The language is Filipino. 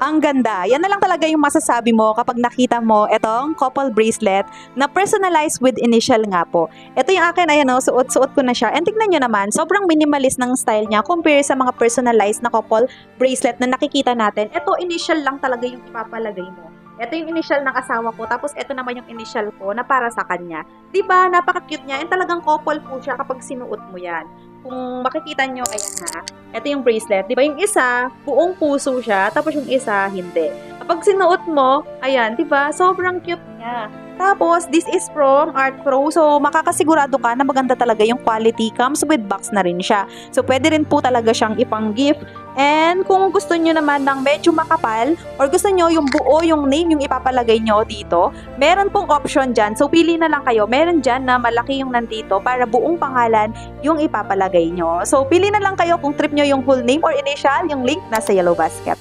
Ang ganda. Yan na lang talaga yung masasabi mo kapag nakita mo itong couple bracelet na personalized with initial nga po. Ito yung akin, ayan o, suot-suot ko na siya. And tignan nyo naman, sobrang minimalist ng style niya compare sa mga personalized na couple bracelet na nakikita natin. Ito, initial lang talaga yung ipapalagay mo. Ito yung initial ng asawa ko, tapos ito naman yung initial ko na para sa kanya. Diba? Napaka-cute niya. And talagang couple po siya kapag sinuot mo yan. Kung makikita nyo, ayan ha, ito yung bracelet. Diba yung isa, buong puso siya, tapos yung isa, hindi. Kapag sinuot mo, ayan, diba? Sobrang cute niya. Tapos, this is from Art Pro. So, makakasigurado ka na maganda talaga yung quality. Comes with box na rin siya. So, pwede rin po talaga siyang ipang-gift. And kung gusto nyo naman ng medyo makapal or gusto nyo yung buo, yung name, yung ipapalagay nyo dito, meron pong option dyan. So, pili na lang kayo. Meron dyan na malaki yung nandito para buong pangalan yung ipapalagay nyo. So, pili na lang kayo kung trip nyo yung full name or initial, yung link nasa yellow basket.